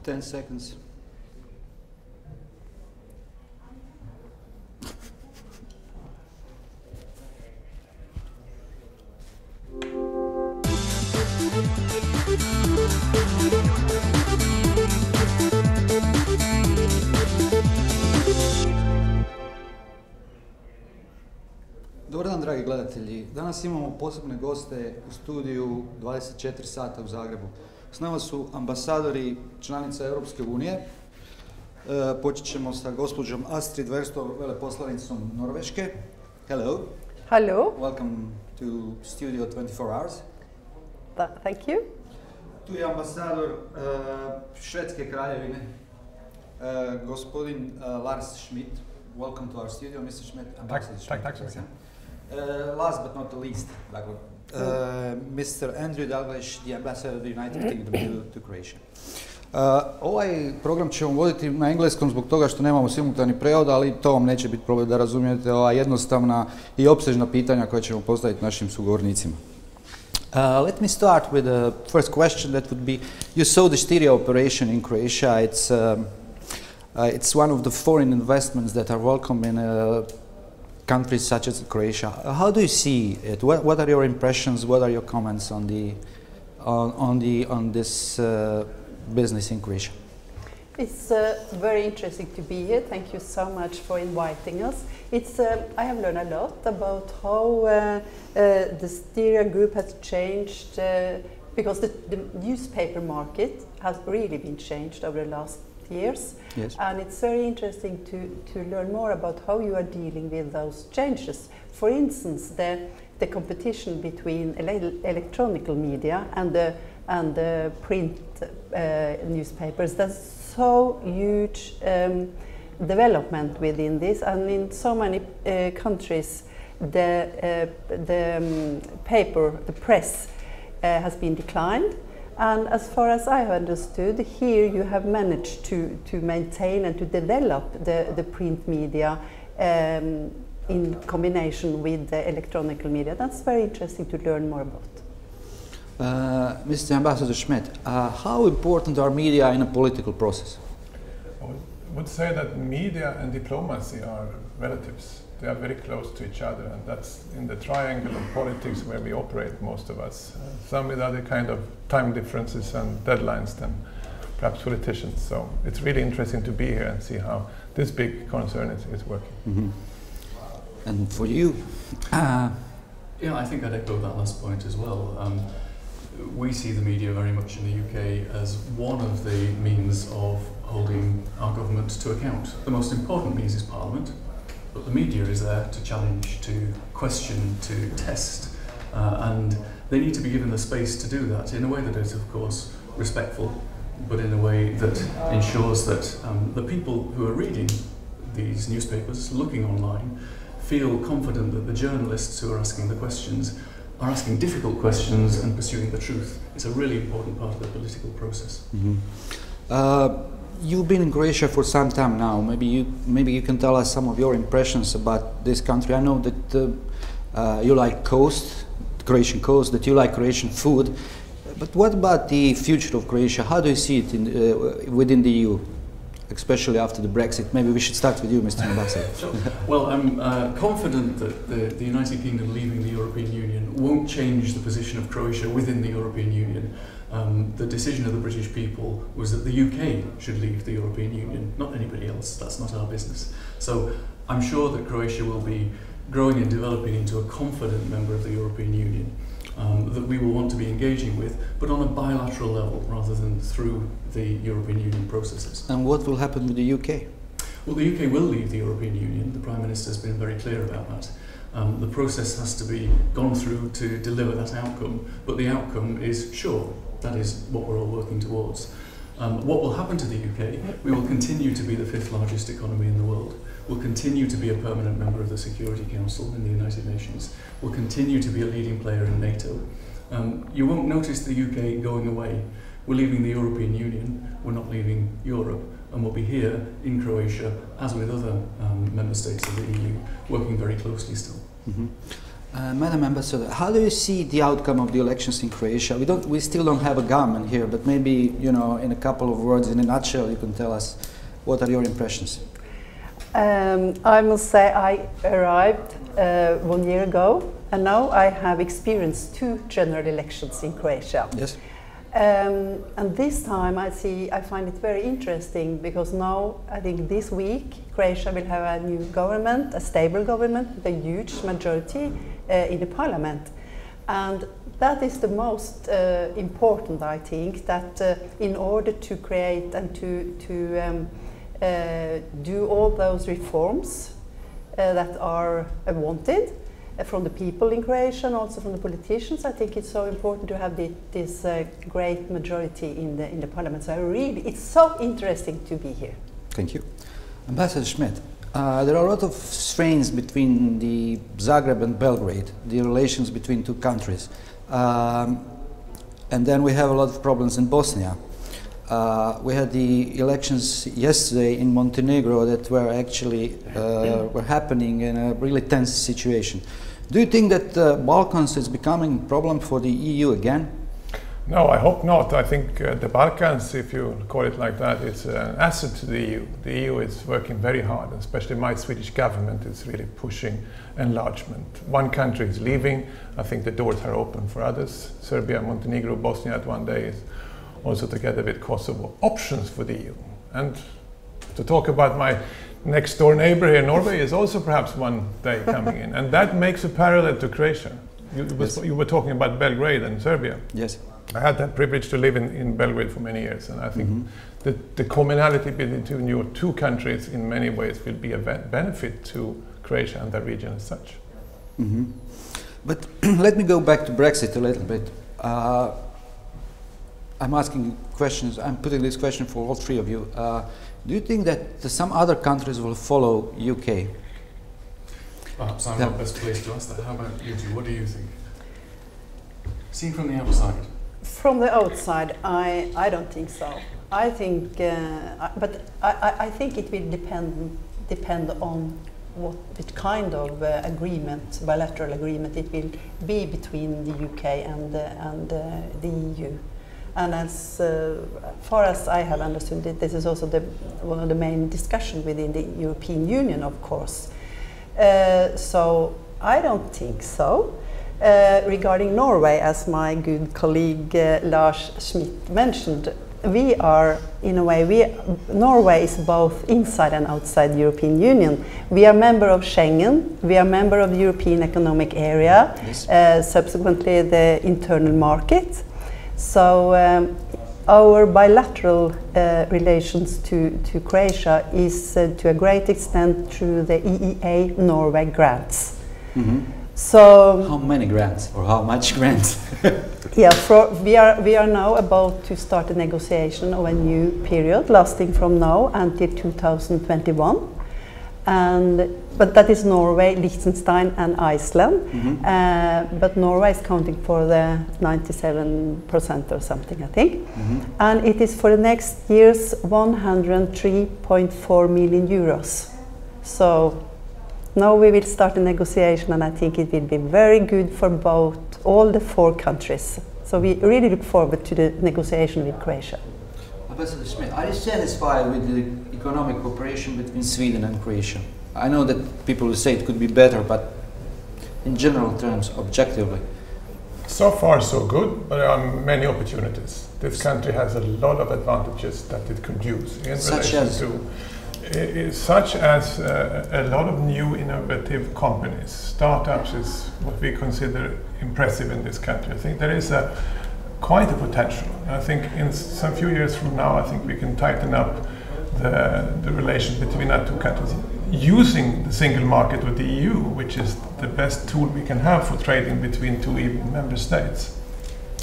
10 seconds. Dobar dan, dragi gledatelji. Danas imamo posebne goste u studiju 24 sata u Zagrebu. S nama su ambasadori članica Europske unije. Počet ćemo sa gospođom Astrid Versto, veleposlanicom Norveške. Hello. Hello. Welcome to Studio 24 Hours. Thank you. Tu je ambasador Švedske kraljevine, gospodin Lars Schmidt. Welcome to our studio, Mr. Schmidt. Tack så mycket. Last but not the least, Mr. Andrew Dalglish, the ambassador of the United Kingdom to Croatia. Ovaj program ćemo voditi na engleskom zbog toga što nemamo simultani prevod, ali to vam neće biti problem da razumijete ova jednostavna i opsežna pitanja koja ćemo postaviti našim sugovornicima. Let me start with the first question that would be, you saw the stereo operation in Croatia. It's one of the foreign investments that are welcome in countries such as Croatia. How do you see it? What are your impressions? What are your comments on this business in Croatia? It's very interesting to be here. Thank you so much for inviting us. I have learned a lot about how the Styria group has changed because the newspaper market has really been changed over the last years. Yes. And it's very interesting to learn more about how you are dealing with those changes. For instance, the competition between electronic media and the print newspapers. There's so huge development within this, and in so many countries the press has been declined. And as far as I have understood, here you have managed to maintain and to develop the print media in combination with the electronic media. That's very interesting to learn more about. Mr. Ambassador Schmidt, how important are media in a political process? I would say that media and diplomacy are relatives. They are very close to each other, and that's in the triangle of politics where we operate, most of us. Some with other kind of time differences and deadlines than perhaps politicians. So it's really interesting to be here and see how this big concern is working. Mm-hmm. And for you? Yeah, I think I'd echo that last point as well. We see the media very much in the UK as one of the means of holding our government to account. The most important means is Parliament. But the media is there to challenge, to question, to test, and they need to be given the space to do that in a way that is, of course, respectful, but in a way that ensures that the people who are reading these newspapers, looking online, feel confident that the journalists who are asking the questions are asking difficult questions and pursuing the truth. It's a really important part of the political process. Mm-hmm. You've been in Croatia for some time now. Maybe you can tell us some of your impressions about this country. I know that you like Croatian coast, that you like Croatian food. But what about the future of Croatia? How do you see it within the EU, especially after the Brexit? Maybe we should start with you, Mr. Ambassador. Sure. Well, I'm confident that the United Kingdom leaving the European Union won't change the position of Croatia within the European Union. The decision of the British people was that the UK should leave the European Union, not anybody else. That's not our business. So I'm sure that Croatia will be growing and developing into a confident member of the European Union that we will want to be engaging with, but on a bilateral level rather than through the European Union processes. And what will happen with the UK? Well, the UK will leave the European Union. The Prime Minister has been very clear about that. The process has to be gone through to deliver that outcome, but the outcome is sure. That is what we're all working towards. What will happen to the UK? We will continue to be the 5th largest economy in the world. We'll continue to be a permanent member of the Security Council in the United Nations. We'll continue to be a leading player in NATO. You won't notice the UK going away. We're leaving the European Union, we're not leaving Europe, and we'll be here in Croatia, as with other member states of the EU, working very closely still. Mm-hmm. Madam Ambassador, how do you see the outcome of the elections in Croatia? We still don't have a government here, but maybe, you know, in a couple of words, in a nutshell, you can tell us what are your impressions? I must say I arrived 1 year ago, and now I have experienced 2 general elections in Croatia. Yes. And this time I find it very interesting, because now I think this week Croatia will have a new government, a stable government with a huge majority in the parliament. And that is the most important, I think, that in order to create and to do all those reforms that are wanted from the people in Croatia and also from the politicians, I think it's so important to have this great majority in the parliament. So it's so interesting to be here. Thank you. Ambassador Schmidt, there are a lot of strains between the Zagreb and Belgrade, the relations between 2 countries. And then we have a lot of problems in Bosnia. We had the elections yesterday in Montenegro that were actually were happening in a really tense situation. Do you think that the Balkans is becoming a problem for the EU again? No, I hope not. I think the Balkans, if you call it like that, is an asset to the EU. The EU is working very hard, especially my Swedish government is really pushing enlargement. One country is leaving. I think the doors are open for others. Serbia, Montenegro, Bosnia at one day is also together with Kosovo, options for the EU. And to talk about my next door neighbor here, Norway, is also perhaps one day coming in. And that makes a parallel to Croatia. You were talking about Belgrade and Serbia. Yes. I had that privilege to live in Belgrade for many years, and I think the commonality between your 2 countries in many ways will be a benefit to Croatia and the region as such. But let me go back to Brexit a little bit. I'm asking questions, I'm putting this question for all 3 of you. Do you think that some other countries will follow UK? Perhaps I'm not best placed to ask that. How about you two? What do you think? Seen from the outside? From the outside, I don't think so. I think, but I think it will depend on what kind of agreement, bilateral agreement, it will be between the UK and the EU. And as far as I have understood it, this is also one of the main discussions within the European Union, of course. So I don't think so. Regarding Norway, as my good colleague Lars Schmidt mentioned, we are, in a way, Norway is both inside and outside the European Union. We are member of Schengen, we are member of the European Economic Area, yes. Subsequently the internal market. So our bilateral relations to Croatia is to a great extent through the EEA Norway grants. So how many grants or how much grants? Yeah, we are now about to start a negotiation of a new period lasting from now until 2021. But that is Norway, Liechtenstein and Iceland. But Norway is counting for the 97% or something, I think. And it is for the next year's 103.4 million euros. So now we will start a negotiation, and I think it will be very good for all the 4 countries. So we really look forward to the negotiation with Croatia. Ambassador Schmidt, are you satisfied with the economic cooperation between Sweden and Croatia? I know that people will say it could be better, but in general terms, objectively. So far so good, but there are many opportunities. This country has a lot of advantages that it could use in relation to such as a lot of new innovative companies. Startups is what we consider impressive in this country. I think there is quite a potential. I think in some few years from now, I think we can tighten up the relation between our 2 countries using the single market with the EU, which is the best tool we can have for trading between 2 EU member states.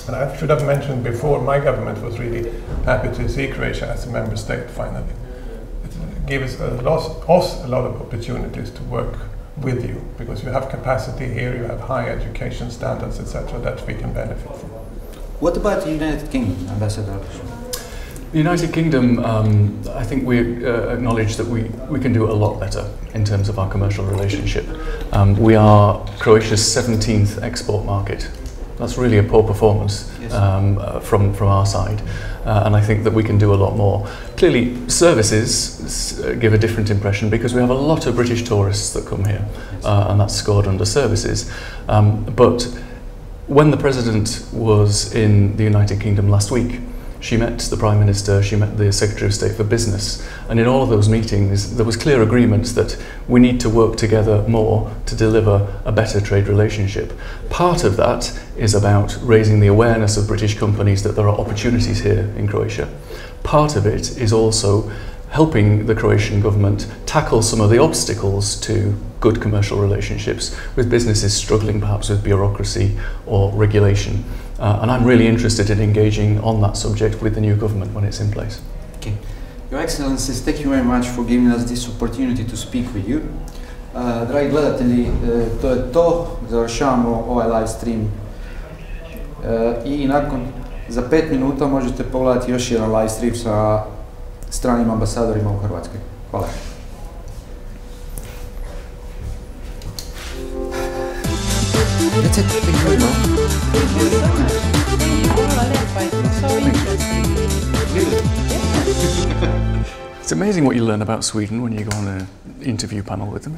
And I should have mentioned before, my government was really happy to see Croatia as a member state finally. Gives us a lot of opportunities to work with you, because you have capacity here, you have high education standards, etc., that we can benefit from. What about the United Kingdom, Ambassador? The United Kingdom, I think we acknowledge that we can do a lot better in terms of our commercial relationship. We are Croatia's 17th export market. That's really a poor performance, yes, from our side, and I think that we can do a lot more. Clearly, services give a different impression because we have a lot of British tourists that come here, yes, and that's scored under services. But when the President was in the United Kingdom last week, she met the Prime Minister, she met the Secretary of State for Business, and in all of those meetings there was clear agreement that we need to work together more to deliver a better trade relationship. Part of that is about raising the awareness of British companies that there are opportunities here in Croatia. Part of it is also helping the Croatian government tackle some of the obstacles to good commercial relationships with businesses struggling perhaps with bureaucracy or regulation. And I'm really interested in engaging on that subject with the new government when it's in place. Okay. Your Excellencies, thank you very much for giving us this opportunity to speak with you. Dragi gledatelji, to je to. Završavamo ovaj live stream. I za 5 minuta možete pogledati još jedan live stream sa stranim ambasadorima u Hrvatskoj. Hvala. That's it. Thank you very much. It's amazing what you learn about Sweden when you go on an interview panel with them.